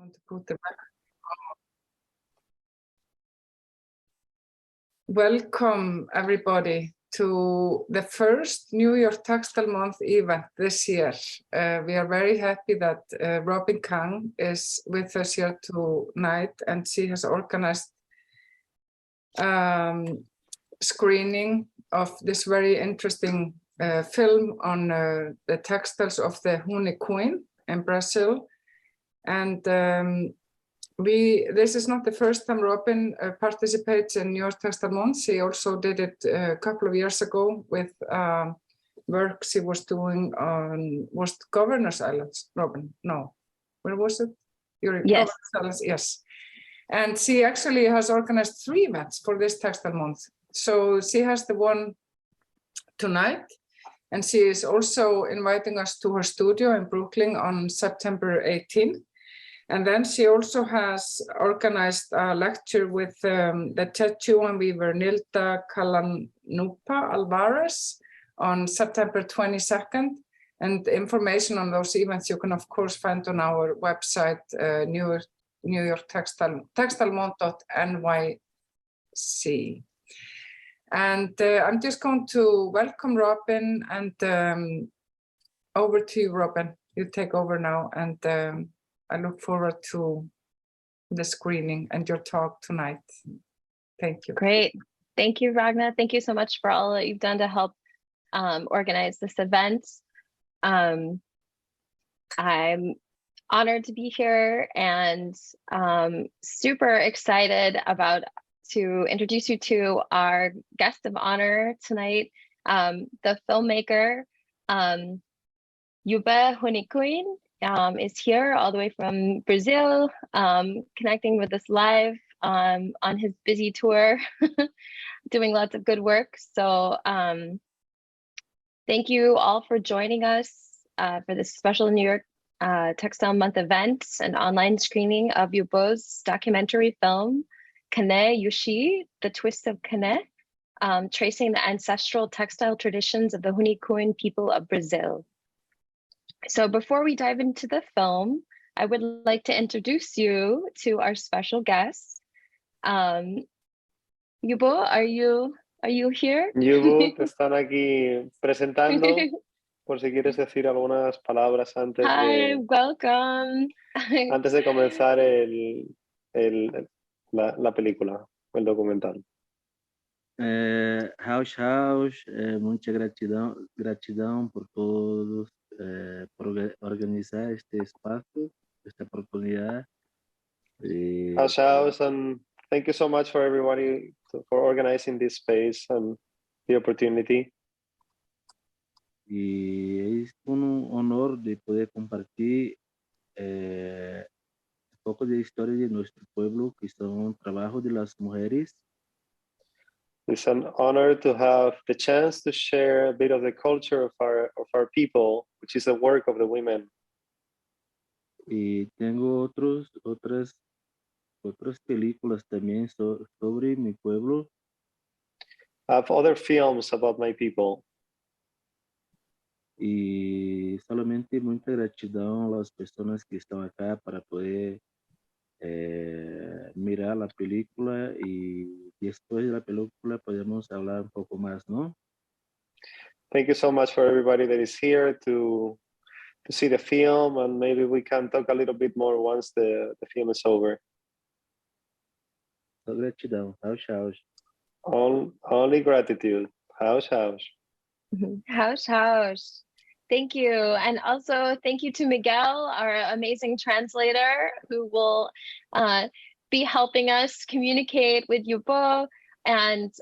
want to put the welcome everybody to the first New York Textile Month event this year. We are very happy that Robin Kang is with us here tonight, and she has organized screening of this very interesting film on the textiles of the Huni Kuin in Brazil. And this is not the first time Robin participates in New York Textile Month. She also did it a couple of years ago with work she was doing on, was Governor's Islands, Robin? No, where was it? Yes. Governor's Islands, yes. And she actually has organized 3 events for this Textile Month. So she has the one tonight, and she is also inviting us to her studio in Brooklyn on September 18th. And then she also has organized a lecture with the tattoo and weaver Nilda Calanupa Alvarez on September 22nd. And information on those events you can of course find on our website, New York textilemonth.nyc. And I'm just going to welcome Robin, and over to you, Robin. You take over now, and I look forward to the screening and your talk tonight. Thank you. Great. Thank you, Ragna. Thank you so much for all that you've done to help organize this event. I'm honored to be here and super excited to introduce you to our guest of honor tonight, the filmmaker, Yube Huni Kuin. Is here all the way from Brazil, connecting with us live on his busy tour, doing lots of good work. So thank you all for joining us for this special New York Textile Month event and online screening of Yube's documentary film, Kane Yushi, The Twist of Kane, tracing the ancestral textile traditions of the Huni Kuin people of Brazil. So before we dive into the film, I would like to introduce you to our special guest. Yube, are you here? Yube, te están aquí presentando, por si quieres decir algunas palabras antes Hi, welcome. Antes de comenzar la película, el documental. Mucha gratidão por todos, por organizar este espacio, esta oportunidad. And thank you so much for everybody for organizing this space and the opportunity. Y es un honor de poder compartir un poco de historia de nuestro pueblo, que son trabajo de las mujeres. It's an honor to have the chance to share a bit of the culture of our people, which is the work of the women. Y tengo otras películas también sobre mi pueblo. I have other films about my people. Y solamente mucha gratidão a las personas que están acá para poder mirar la película, y después de la película podemos hablar un poco más, ¿no? Thank you so much for everybody that is here to see the film, and maybe we can talk a little bit more once the film is over. Só gratidão. House. Only gratitude. House. House. Thank you. And also thank you to Miguel, our amazing translator, who will be helping us communicate with Yube. And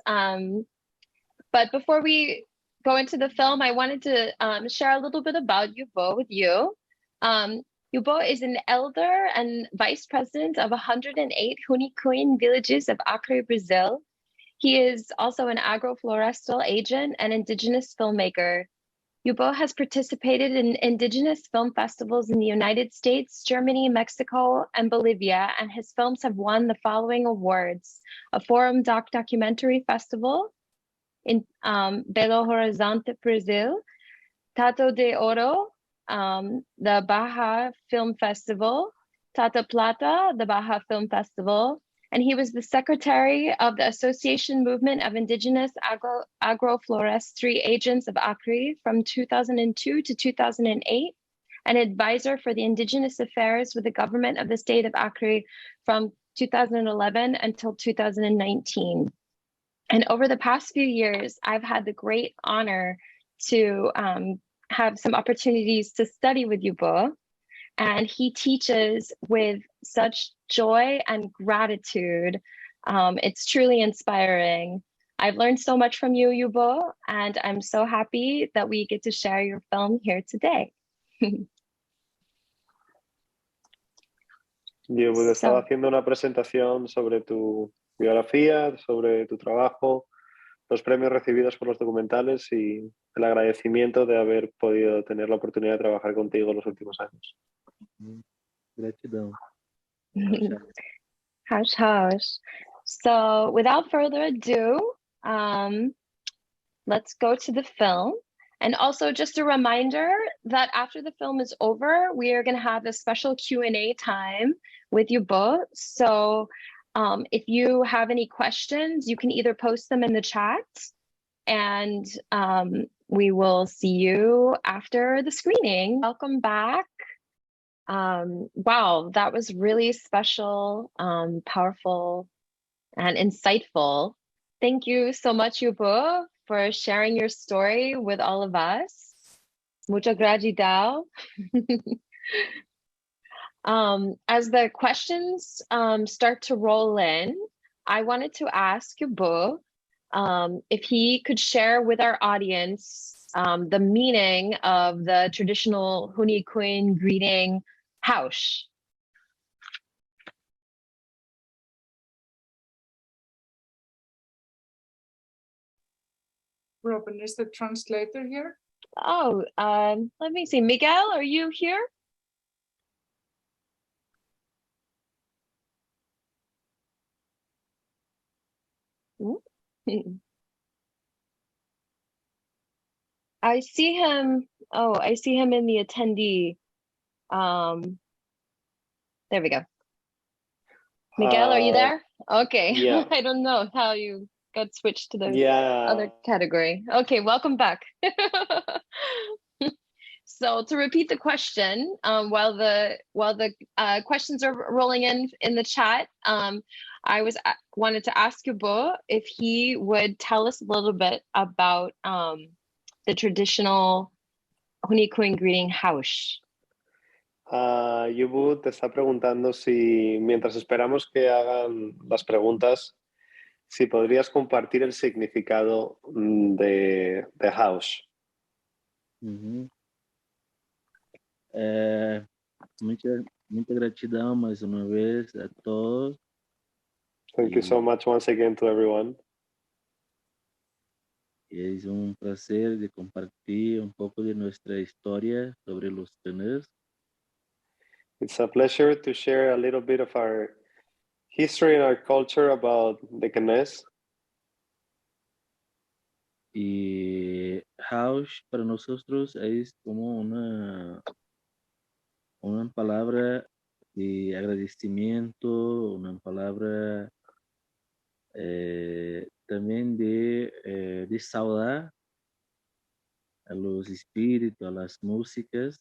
but before we go into the film, I wanted to share a little bit about Yube with you. Yube is an elder and vice president of 108 Huni Kuin villages of Acre, Brazil. He is also an Agroflorestal Agent and Indigenous filmmaker. Yube has participated in Indigenous film festivals in the United States, Germany, Mexico, and Bolivia, and his films have won the following awards: a ForumDoc documentary festival in Belo, Horizonte, Brazil, Tatu de Oro, the Bahia Film Festival, Tata Plata, the Baja Film Festival, and he was the secretary of the Association Movement of Indigenous Agroforestry Agents of Acre from 2002 to 2008, an advisor for the Indigenous Affairs with the government of the State of Acre from 2011 until 2019. And over the past few years, I've had the great honor to have some opportunities to study with Yube, and he teaches with such joy and gratitude. It's truly inspiring. I've learned so much from you, Yube, and I'm so happy that we get to share your film here today. Yube estaba haciendo una presentación sobre tu biografía, sobre tu trabajo, los premios recibidos por los documentales y el agradecimiento de haber podido tener la oportunidad de trabajar contigo en los últimos años. Gratidão. Hush, hush. So without further ado, let's go to the film. And also just a reminder that after the film is over, we are going to have a special Q&A time with Yube. So if you have any questions, you can either post them in the chat, and we will see you after the screening. Welcome back. Wow, that was really special, powerful, and insightful. Thank you so much, Yube, for sharing your story with all of us. Muchas gracias. As the questions start to roll in, I wanted to ask Yube if he could share with our audience the meaning of the traditional Huni Kuin greeting, Haush. Robin is the translator here. Oh, let me see. Miguel, are you here? I see him. Oh, I see him in the attendee. There we go. Miguel, are you there? Okay. Yeah. I don't know how you got switched to the Yeah. other category. Okay, welcome back. So to repeat the question, while the questions are rolling in the chat, I wanted to ask Yube if he would tell us a little bit about the traditional Huni Kuin greeting, Haush. Yube te está preguntando si, mientras esperamos que hagan las preguntas, si podrías compartir el significado de Haush. Muita gratidão mais uma vez a todos. Thank you so much once again to everyone. Es placer de compartir poco de nuestra historia sobre los teners. It's a pleasure to share a little bit of our history and our culture about the Canes. Y Haush para nosotros es como una palabra de agradecimiento, una palabra también de saudar a los espíritus, a las músicas.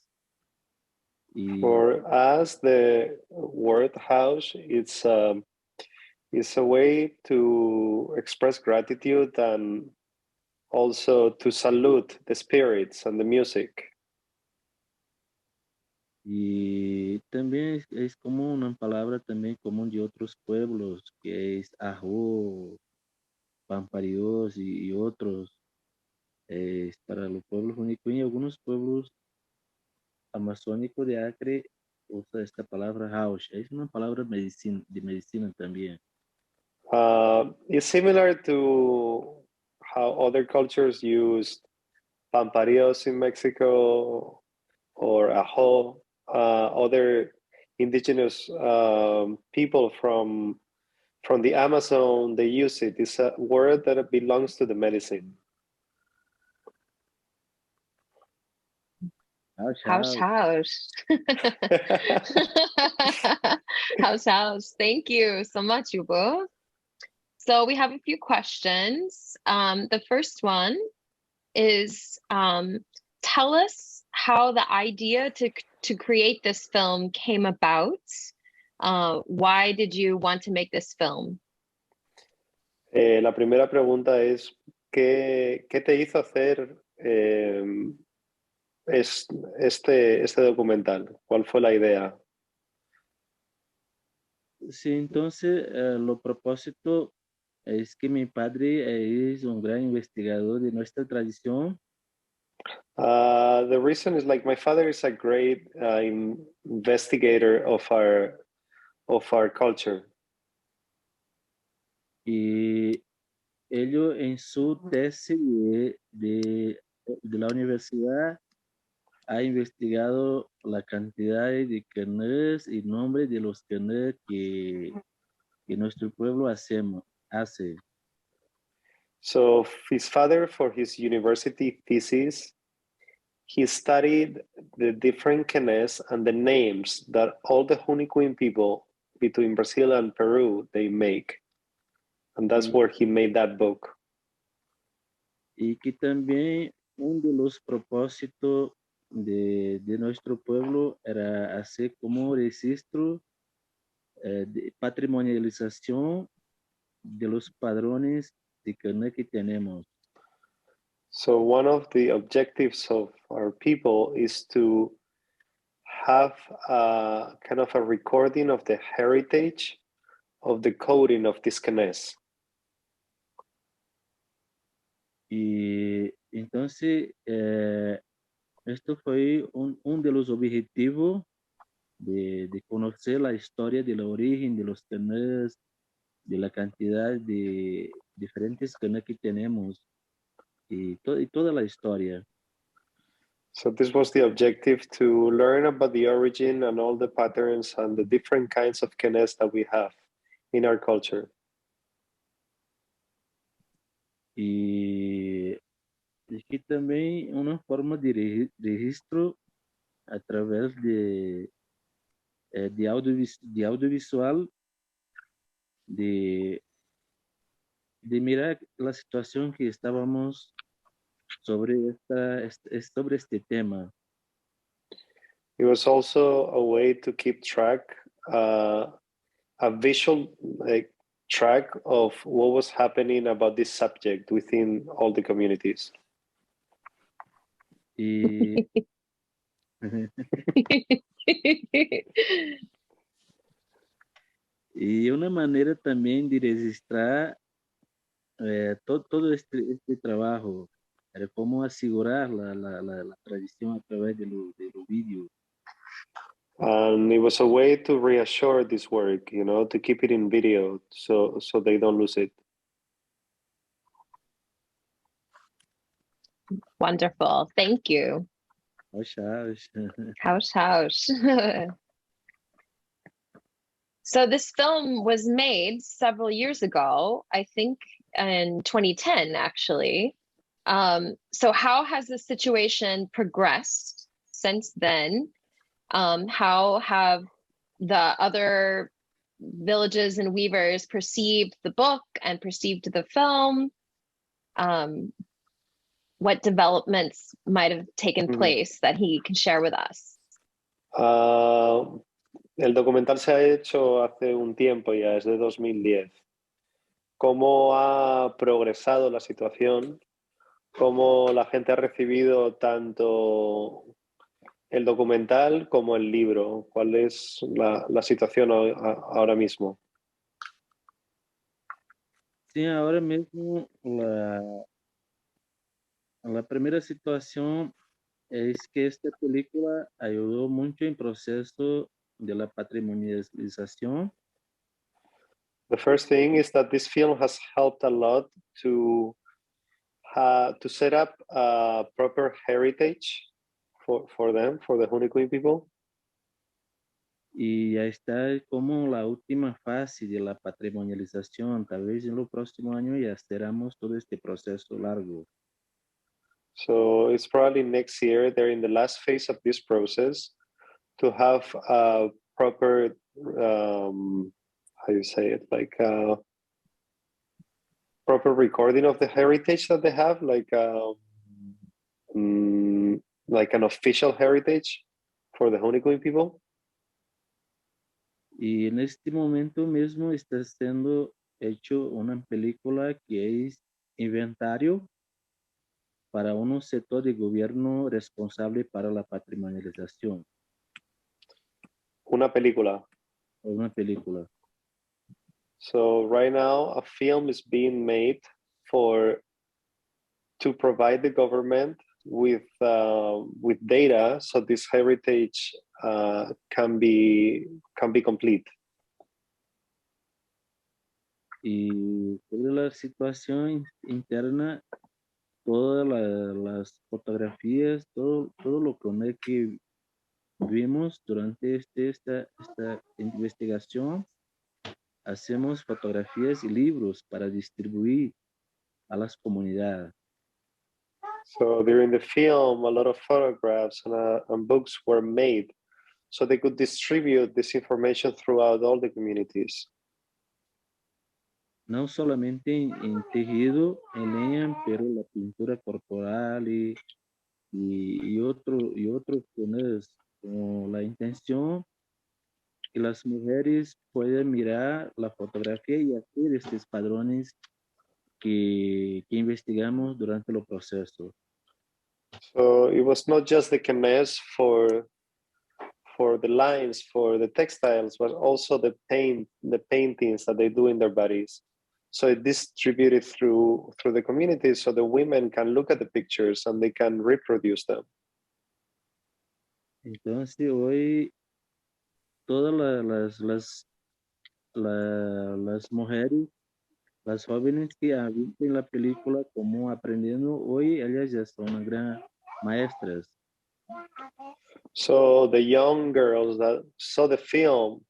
For us, the word house, it's a way to express gratitude and also to salute the spirits and the music. Y también es como una palabra también común de otros pueblos, que es ajo, pamparios y otros. Para los pueblos Huni Kuin y algunos pueblos amazónicos de Acre usa esta palabra Haush. Es una palabra de medicina también. It's similar to how other cultures use pamparios in Mexico or ajo. Other indigenous people from the Amazon, they use it. It's a word that belongs to the medicine. House. House. Thank you so much, Yubo. So we have a few questions. The first one is, tell us how the idea to create this film came about. Why did you want to make this film? La primera pregunta es, ¿qué te hizo hacer este documental? ¿Cuál fue la idea? Sí, entonces, lo propósito es que mi padre es un gran investigador de nuestra tradición. The reason is like my father is a great investigator of our culture. Y ello en su tesis de la universidad ha investigado la cantidad de carnets y nombres de los carnets que nuestro pueblo hace. So his father, for his university thesis, he studied the different kenes and the names that all the Huni Kuin people between Brazil and Peru, they make. And that's where he made that book. Y que también uno de los propósitos de nuestro pueblo era hacer como registro de patrimonialización de los padrones de carnet que tenemos. So one of the objectives of our people is to have a kind of a recording of the heritage of the coding of this kenes. Y entonces, esto fue un de los objetivos de conocer la historia del origen de los carnets, de la cantidad de diferentes carnets que tenemos y toda la historia. So this was the objective, to learn about the origin and all the patterns and the different kinds of kenes that we have in our culture. Y aquí también una forma de registro a través de audiovisual, de mirar la situación que estábamos sobre este tema. It was also a way to keep track, a visual track of what was happening about this subject within all the communities. Y y una manera también de registrar todo este trabajo, cómo asegurar la tradición a través de los vídeos. And it was a way to reassure this work, to keep it in video so they don't lose it. Wonderful. Thank you. House. So this film was made several years ago, I think in 2010, actually. So how has the situation progressed since then? How have the other villages and weavers perceived the book and perceived the film? What developments might have taken place that he can share with us? El documental se ha hecho hace un tiempo ya, es de 2010. ¿Cómo ha progresado la situación? ¿Cómo la gente ha recibido tanto el documental como el libro? ¿Cuál es la situación ahora mismo? Sí, ahora mismo la primera situación es que esta película ayudó mucho en el proceso de la patrimonialización. The first thing is that this film has helped a lot to set up a proper heritage for them, for the Huni Kuin people. Y ya está como la última fase de la patrimonialización. Tal vez en los próximos años ya cerramos todo este proceso largo. So it's probably next year. They're in the last phase of this process to have a proper, how you say it, like proper recording of the heritage that they have, like an official heritage for the Huni Kuin people. Y en este momento mismo está siendo hecho una película que es inventario para un sector de gobierno responsable para la patrimonialización. Una película. Una película. So right now a film is being made to provide the government with data so this heritage can be complete. Y sobre la situación interna, todas las fotografías, todo lo que vimos durante esta investigación, hacemos fotografías y libros para distribuir a las comunidades. So during the film, a lot of photographs and books were made so they could distribute this information throughout all the communities. No solamente en tejido, en leña, pero la pintura corporal y otros temas, como la intención que las mujeres puedan mirar la fotografía y hacer estos padrones que investigamos durante el proceso. So it was not just the kenes for the lines, for the textiles, but also the paintings that they do in their bodies. So it distributed through the community so the women can look at the pictures and they can reproduce them. Entonces hoy todas las mujeres, las jóvenes que han visto en la película como aprendiendo, hoy ellas ya son gran maestras. So the young girls that saw the film,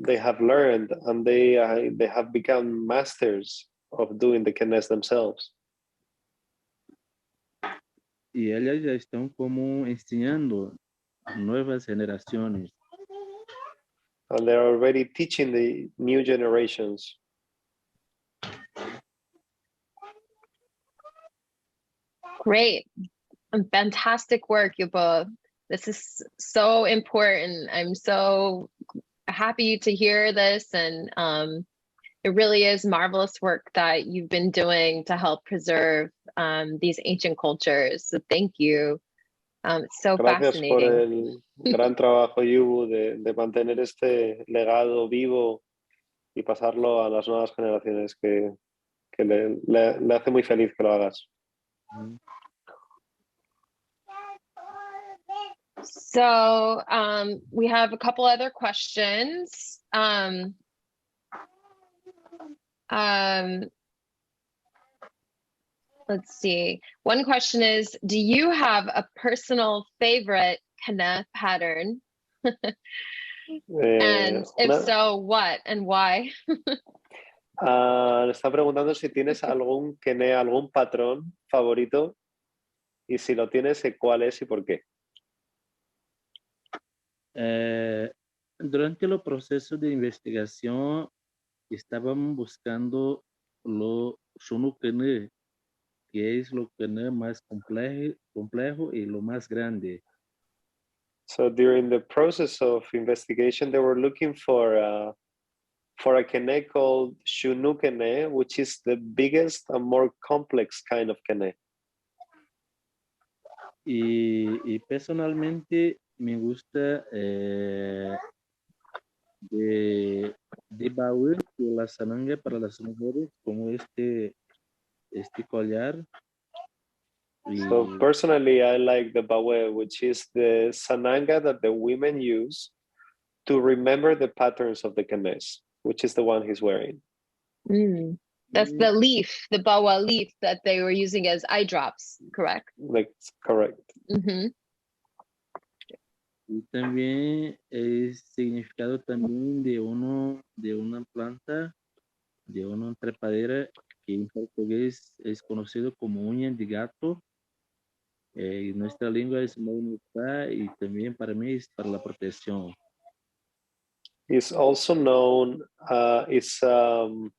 they have learned and they have become masters of doing the kenes themselves. Y ellas ya están como enseñando a nuevas generaciones. And they're already teaching the new generations. Great. Fantastic work, you both. This is so important. I'm so happy to hear this, and it really is marvelous work that you've been doing to help preserve these ancient cultures. So thank you. It's so Gracias fascinating. por el gran trabajo, Yubu, de mantener este legado vivo y pasarlo a las nuevas generaciones, que le hace muy feliz que lo hagas. So we have a couple other questions. Let's see. One question is, do you have a personal favorite kana pattern? And if so, what and why? Le está preguntando si tienes algún kené, algún patrón favorito, y si lo tienes, ¿cuál es y por qué? Durante el proceso de investigación estábamos buscando lo kené, que es lo kené más complejo y lo más grande. So during the process of investigation, they were looking for a kené called Shunu kené, which is the biggest and more complex kind of kené. Y personalmente me gusta de baúl que la sananga para las mujeres, como este collar. So personally, I like the bawe, which is the sananga that the women use to remember the patterns of the kenes, which is the one he's wearing. That's the leaf, the bawa leaf that they were using as eye drops, correct? Like, correct. Y también es significado también de una planta, de una trepadera que en portugués es conocido como uña de gato. Nuestra lengua es Maunupá y también para mí es para la protección. It's also known, it's one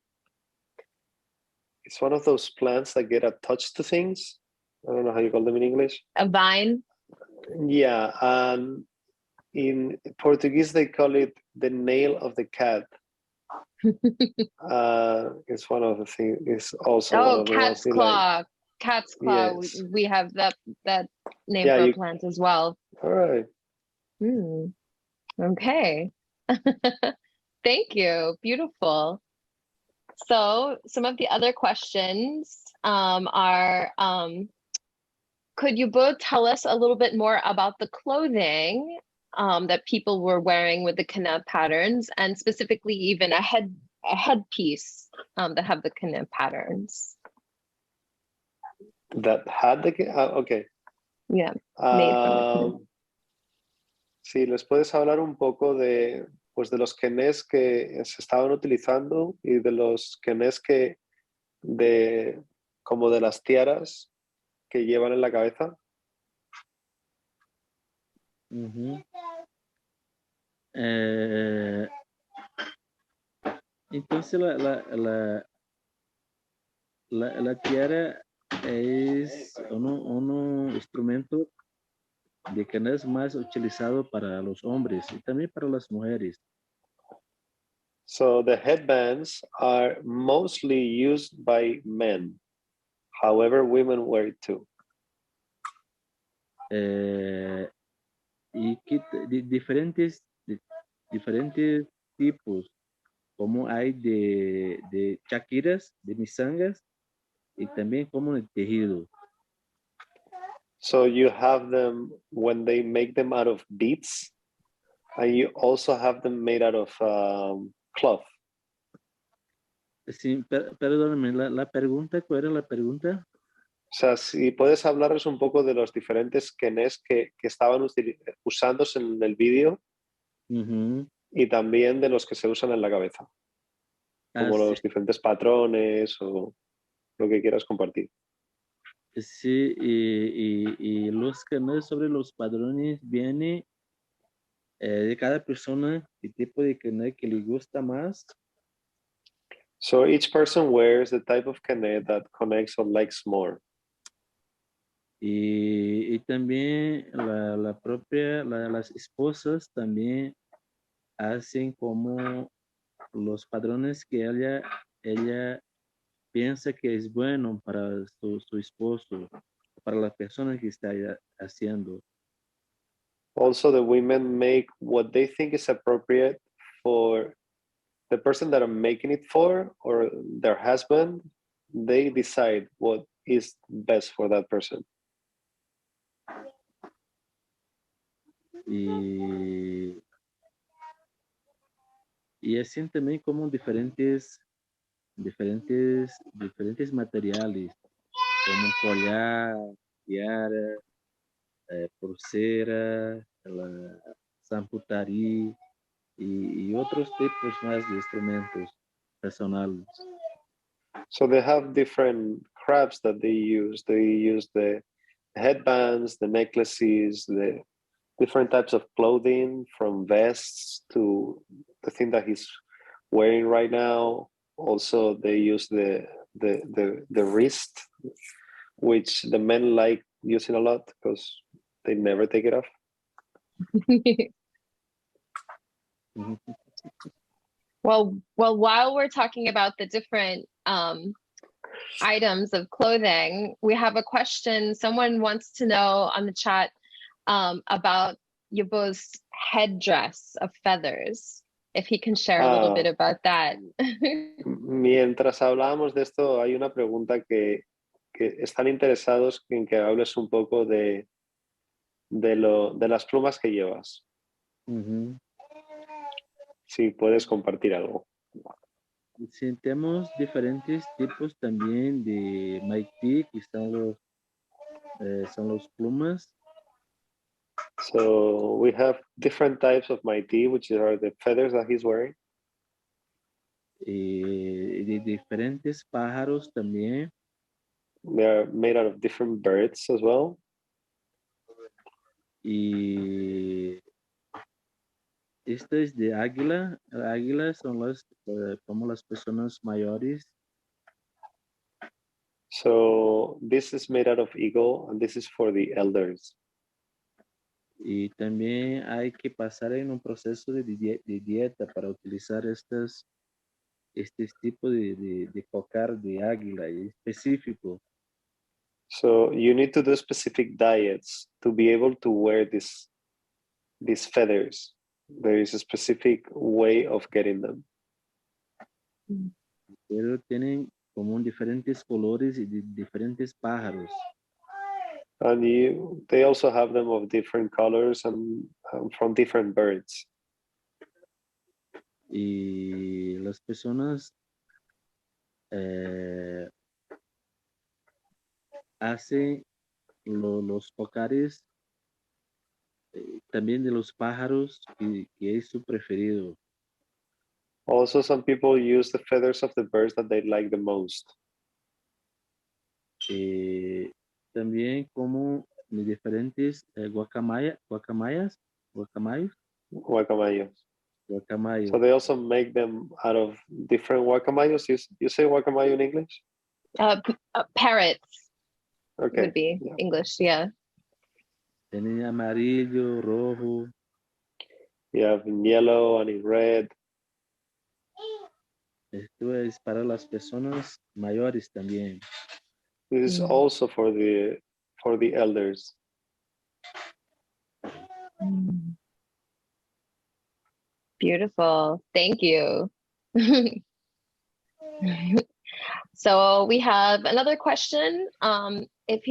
of those plants that get attached to things. I don't know how you call them in English. A vine. Yeah, and in Portuguese they call it the nail of the cat. It's one of the things. It's also one Oh, of the ones cat's we claw. like. Cat's claw. Yes. We have that name Yeah, for you- a plant as well. All right. Okay. Thank you. Beautiful. So some of the other questions are, could you both tell us a little bit more about the clothing that people were wearing with the Kana patterns, and specifically even a headpiece that have the Kana patterns? That had the okay. Yeah, made from the Kana. Sí, les puedes hablar un poco de, pues de los quenés que se estaban utilizando y de los quenés que como de las tiaras que llevan en la cabeza. Entonces la tiara es un instrumento de canés más utilizado para los hombres y también para las mujeres. So the headbands are mostly used by men. However, women wear it too. Y que diferentes tipos, como hay de chaquiras, de misangas y también como de tejido. So you have them when they make them out of beads, and you also have them made out of cloth. Sí, perdóname, la pregunta, ¿cuál era la pregunta? O sea, si puedes hablarles un poco de los diferentes quenés que estaban usándose en el vídeo y también de los que se usan en la cabeza, como los diferentes patrones o lo que quieras compartir. Sí, y los quenés sobre los padrones viene de cada persona, el tipo de quené que le gusta más. So each person wears the type of quené that connects or likes more. Y también las esposas también hacen como los padrones que ella piensa que es bueno para su esposo, para la persona que está haciendo. Also, the women make what they think is appropriate for the person that I'm making it for or their husband. They decide what is best for that person. Y así también como diferentes materiales, como collar, tiara, pulsera, la zamputarí y otros tipos más de instrumentos personales. So they have different crafts that they use. They use the headbands, the necklaces, the different types of clothing, from vests to the thing that he's wearing right now. Also, they use the wrist, which the men like using a lot because they never take it off. Well, while we're talking about the different items of clothing, we have a question. Someone wants to know on the chat about Yobo's headdress of feathers, if he can share a little bit about that. Mientras hablábamos de esto, hay una pregunta que están interesados en que hables un poco de las plumas que llevas. Si puedes compartir algo. Sí, tenemos diferentes tipos también de Maití, que son los plumas. So we have different types of Maití, which are the feathers that he's wearing. Y de diferentes pájaros también. They are made out of different birds as well. Y esta es de águila. Águilas son las, como las personas mayores. So this is made out of eagle, and this is for the elders. Y también hay que pasar en un proceso de dieta para utilizar este tipo de cocar de águila específico. So you need to do specific diets to be able to wear these feathers. There is a specific way of getting them. Pero tienen como diferentes colores y de diferentes pájaros. And they also have them of different colors and from different birds. Y las personas hacen los cocares también de los pájaros que es su preferido. Also, some people use the feathers of the birds that they like the most. También como de diferentes guacamayos. Guacamayos. Guacamayos. So they also make them out of different guacamayos. You say guacamayo in English? Parrots. Okay. Would be English, yeah. Tienen amarillo, rojo. You have in yellow and in red. Esto es para las personas mayores también. This is also for the elders. Beautiful. Thank you. So we have another question. If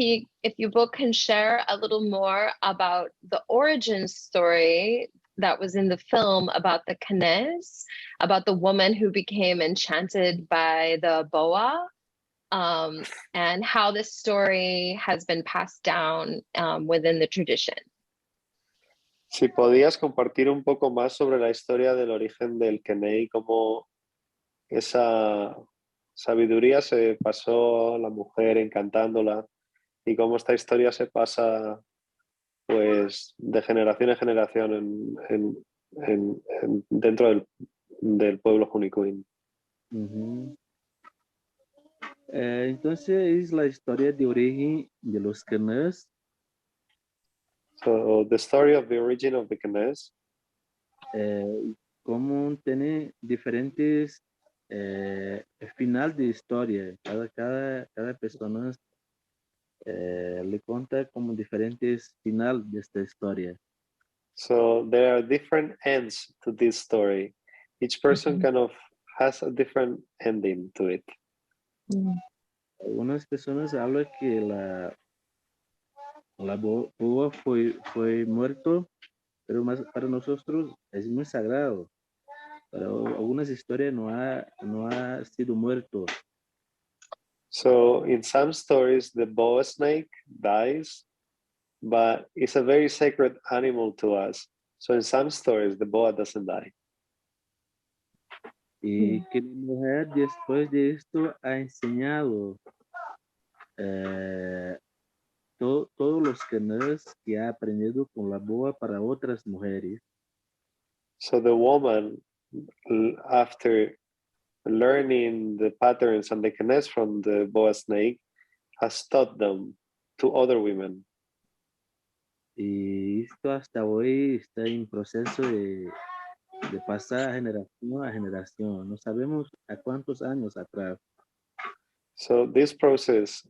you both can share a little more about the origin story that was in the film about the Canes, about the woman who became enchanted by the boa, and how this story has been passed down within the tradition. Si podías compartir un poco más sobre la historia del origen del Kenei, cómo esa sabiduría se pasó a la mujer encantándola y cómo esta historia se pasa pues de generación en generación dentro del pueblo Huni Kuin. Entonces es la historia de origen de los Canes. So the story of the origin of the Canes. Como tiene diferentes final de historia. Cada persona le cuenta como diferentes final de esta historia. So there are different ends to this story. Each person kind of has a different ending to it. Algunas personas hablan que la boa fue muerto, pero más para nosotros es muy sagrado. Para algunas historias no ha sido muerto. So in some stories, the boa snake dies, but it's a very sacred animal to us. So in some stories, the boa doesn't die. Y que la mujer después de esto ha enseñado todos los canales que ha aprendido con la boa para otras mujeres. So the woman, after learning the patterns and the kinets from the boa snake, has taught them to other women. Y esto hasta hoy está en proceso de pasar generación a generación. No sabemos a cuántos años atrás. So this process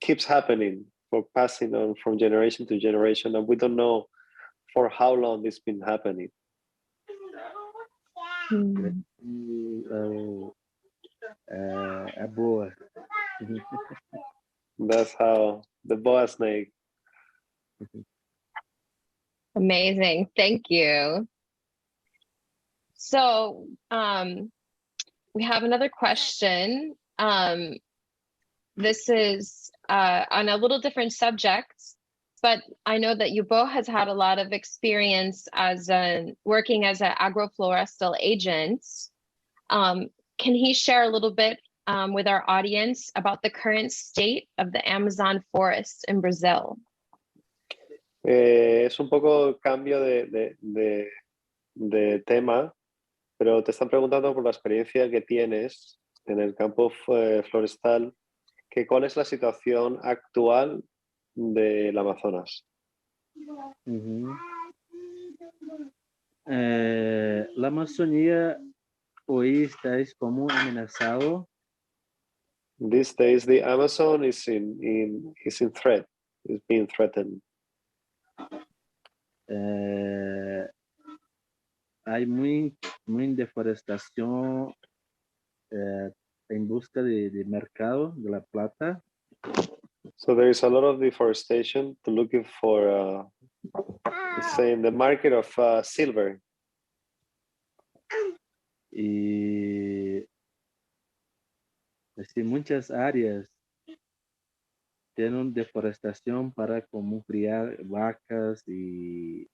keeps happening for passing on from generation to generation, and we don't know for how long it's been happening. A boa. That's how the boa snake. Amazing. Thank you. So we have another question. This is on a little different subject, but I know that Yubo has had a lot of experience as working as an agroflorestal agent. can he share a little bit with our audience about the current state of the Amazon forest in Brazil? Es un poco cambio de tema, pero te están preguntando por la experiencia que tienes en el campo florestal, que cuál es la situación actual del Amazonas. La Amazonía hoy está como amenazado. These days, the Amazon is in threat, is being threatened. Hay muy deforestación en busca de mercado de la plata. So there is a lot of deforestation to looking for, say, in the market of silver. Y así, muchas áreas tienen deforestación para como criar vacas y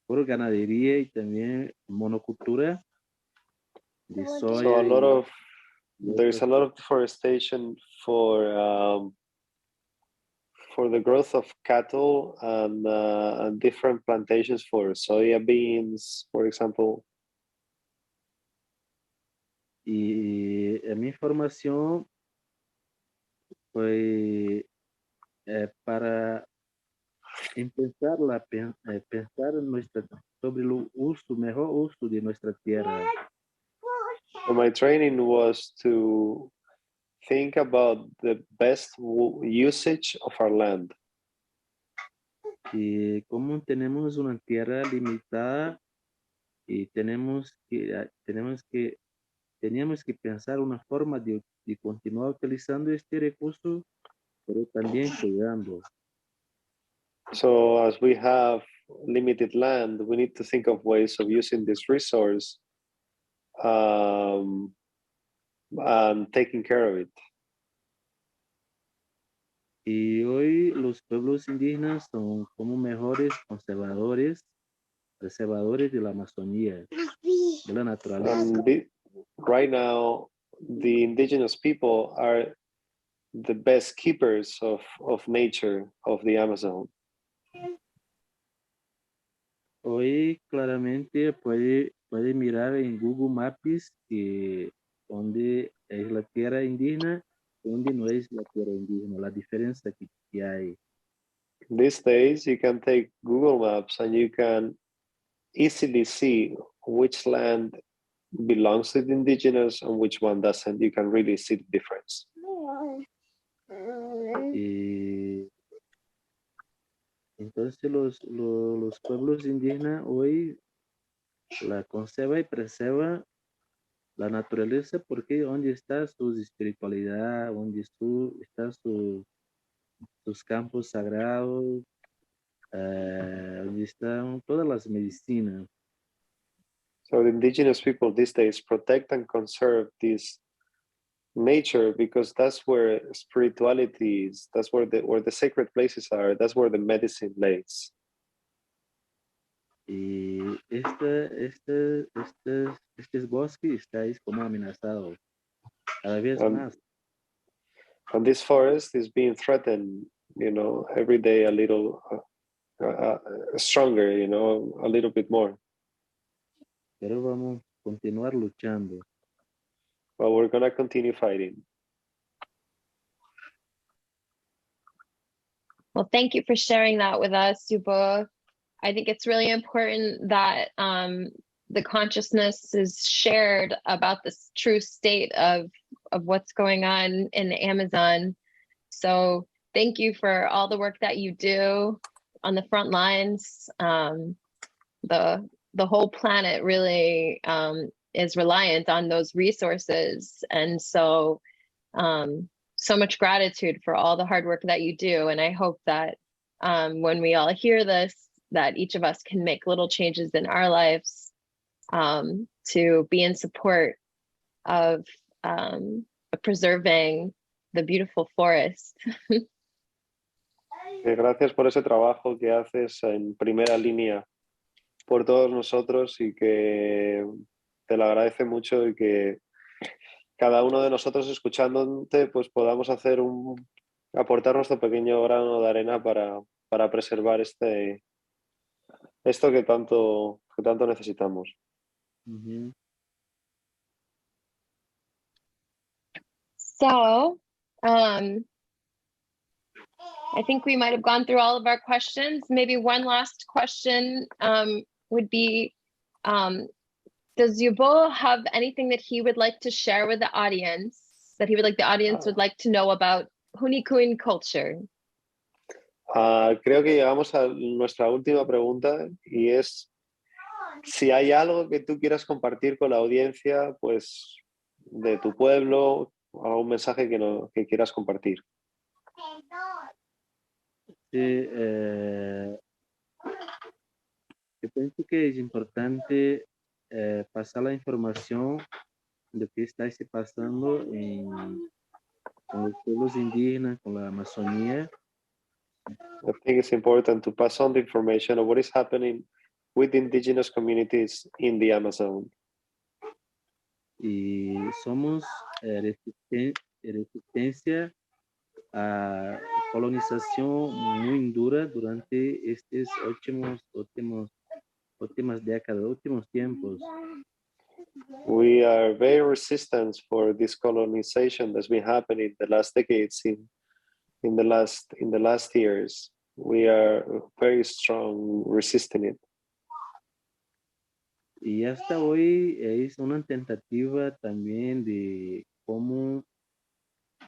por ganadería y también monocultura de soya. So there's a lot of deforestation for the growth of cattle and different plantations for soya beans, for example. Y mi información fue para empezar pensar sobre el mejor uso de nuestra tierra. So my training was to think about the best usage of our land. Y como tenemos una tierra limitada y teníamos que pensar una forma de continuar utilizando este recurso, pero también cuidando. So as we have limited land, we need to think of ways of using this resource and taking care of it. Y hoy los pueblos indígenas son como mejores preservadores de la Amazonía, de la naturaleza. Right now, the indigenous people are the best keepers of nature, of the Amazon. Hoy claramente puede mirar en Google Maps donde es la tierra indígena, donde no es la tierra indígena, la diferencia que hay. These days, you can take Google Maps and you can easily see which land belongs to the indigenous and which one doesn't. You can really see the difference. Y entonces los pueblos indígenas hoy la conserva y preserva la naturaleza porque donde está su espiritualidad, donde están sus campos sagrados, donde están todas las medicinas. So the indigenous people these days protect and conserve this nature because that's where spirituality is. That's where the sacred places are. That's where the medicine lays. Y este bosque está como amenazado cada vez más. And this forest is being threatened, every day a little stronger, a little bit more. Pero vamos a continuar luchando. But we're going to continue fighting. Well, thank you for sharing that with us, Yubo. I think it's really important that the consciousness is shared about the true state of what's going on in the Amazon. So thank you for all the work that you do on the front lines. The whole planet really is reliant on those resources. And so so much gratitude for all the hard work that you do. And I hope that when we all hear this, that each of us can make little changes in our lives to be in support of preserving the beautiful forest. Gracias por ese trabajo que haces en primera línea por todos nosotros y que te lo agradece mucho y que cada uno de nosotros escuchándote pues podamos hacer aportar nuestro pequeño grano de arena para preservar esto que tanto necesitamos. Uhum. So, I think we might have gone through all of our questions. Maybe one last question would be, does Yubo have anything that he would like to share with the audience, that he would like the audience would like to know about Huni Kuin culture? Creo que llegamos a nuestra última pregunta y es si hay algo que tú quieras compartir con la audiencia, pues de tu pueblo, algún mensaje que quieras compartir. Sí, eu penso que é importante passar a informação do que está se passando com os povos indígenas, com a Amazônia. I think it's important to pass on the information of what is happening with indigenous communities in the Amazon. E somos resistência à colonização muito dura durante estes últimas décadas, últimos tempos. We are very resistant for this colonization that's been happening the last decades in the last years. We are very strong resisting it. Y hasta hoy es una tentativa también de cómo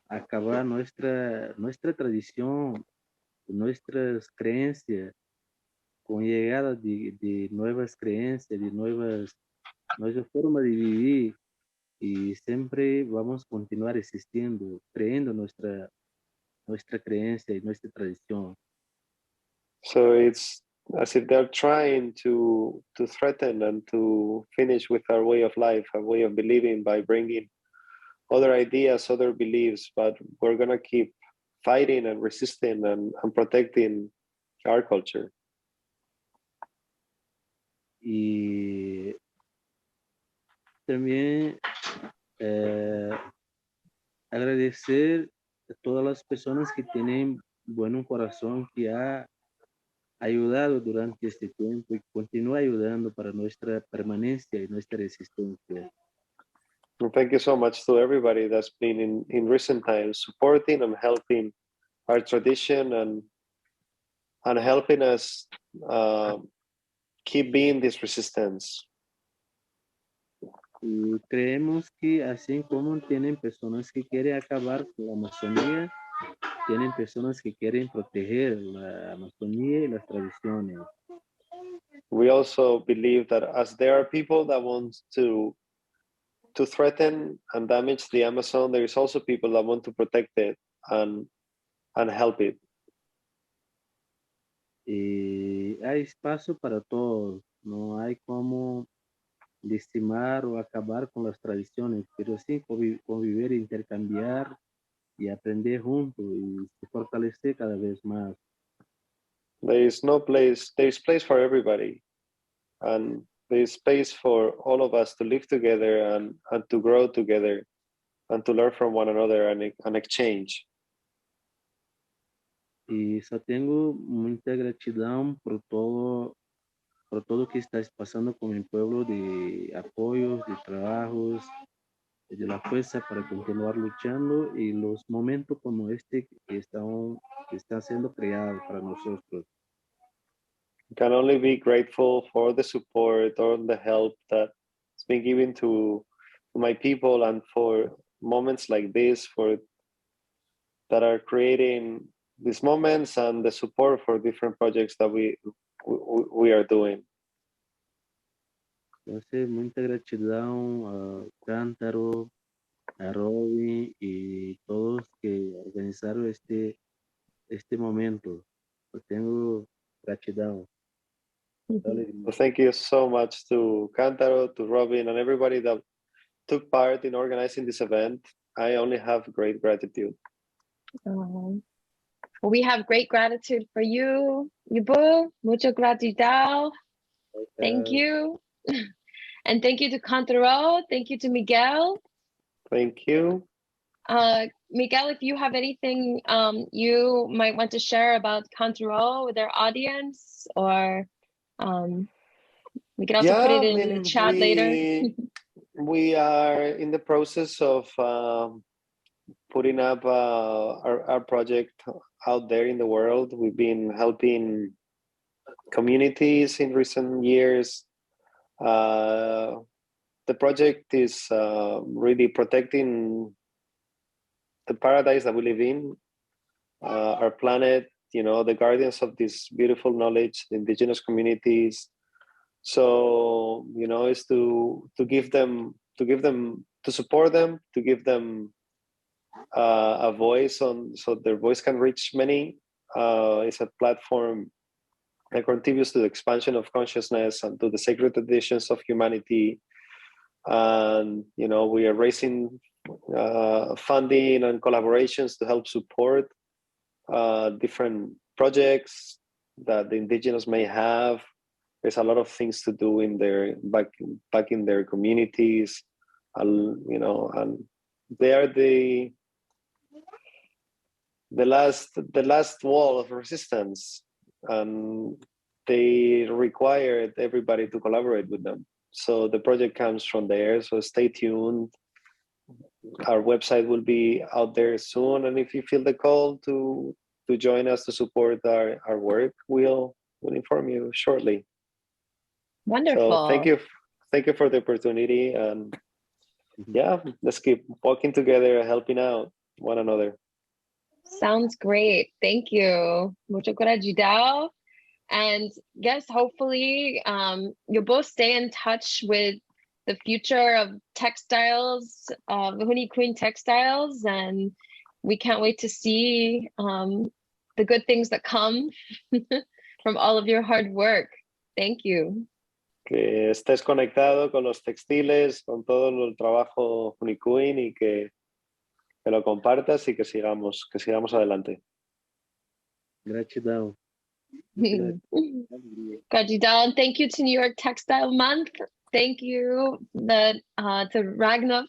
acabar nuestra tradición, nuestras creencias, con llegada de nuevas creencias, de nueva forma de vivir, y siempre vamos a continuar existiendo, creyendo nuestra creencia y nuestra tradición. So it's as if they're trying to threaten and to finish with our way of life, our way of believing by bringing other ideas, other beliefs, but we're going to keep fighting and resisting and protecting our culture. Y también agradecer a todas las personas que tienen buen corazón, que ha ayudado durante este tiempo y continúa ayudando para nuestra permanencia y nuestra resistencia. And thank you so much to everybody that's been in recent times supporting and helping our tradition and helping us keep being this resistance. Y creemos que así como tienen personas que quieren acabar con la Amazonía, tienen personas que quieren proteger la Amazonía y las tradiciones. We also believe that as there are people that want to threaten and damage the Amazon, there is also people that want to protect it and help it. Y hay espacio para todos, no hay como lastimar o acabar con las tradiciones, pero sí convivir, intercambiar y aprender juntos y se fortalecer cada vez más. There is place for everybody, and there is space for all of us to live together and to grow together and to learn from one another and exchange. Y só tengo muita gratidão por todo que está pasando con mi pueblo, de apoyos, de trabajos, de la fuerza para continuar luchando y los momentos como este que están siendo creados para nosotros. Can only be grateful for the support or the help that's been given to my people and for moments like this that are creating these moments and the support for different projects that we are doing. Entonces, muita gratidão a Cántaro, a Robin y todos que organizaron este momento. Eu tenho gratidão. Well, thank you so much to Cántaro, to Robin, and everybody that took part in organizing this event. I only have great gratitude. Well, we have great gratitude for you, Yubo. Mucho gratidão. Thank you. And thank you to Cantero. Thank you to Miguel. Thank you. Miguel, if you have anything you might want to share about Cantero with our audience, or we can also put it in the chat later. We are in the process of putting up our project out there in the world. We've been helping communities in recent years. The project is really protecting the paradise that we live in, our planet, you know, the guardians of this beautiful knowledge, the indigenous communities. So, you know, is to support them, to give them a voice so their voice can reach many. It's a platform that contributes to the expansion of consciousness and to the sacred traditions of humanity. And, you know, we are raising funding and collaborations to help support different projects that the indigenous may have. There's a lot of things to do in their back in their communities, you know, and they are the last wall of resistance, and they required everybody to collaborate with them. So the project comes from there. So stay tuned. Our website will be out there soon, and if you feel the call to join us to support our work, we'll inform you shortly. Wonderful. So thank you for the opportunity, and yeah, let's keep walking together, helping out one another. Sounds great. Thank you. Mucho gratidão. And yes, hopefully you'll both stay in touch with the future of textiles, Huni Kuin textiles, and we can't wait to see the good things that come from all of your hard work. Thank you. Que estés conectado con los textiles, con todo el trabajo Huni Kuin, y que lo compartas y que sigamos adelante. Gratidão. Gratidão. Thank you to New York Textile Month. Thank you to Ragnar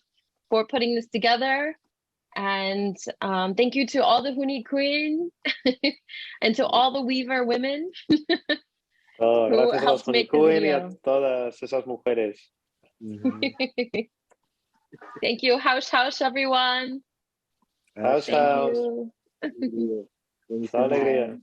for putting this together. And thank you to all the Huni Kuin and to all the Weaver women. Gracias a los Huni Kuin y a todas esas mujeres. Thank you. House, everyone. House. Thank you. Alegría.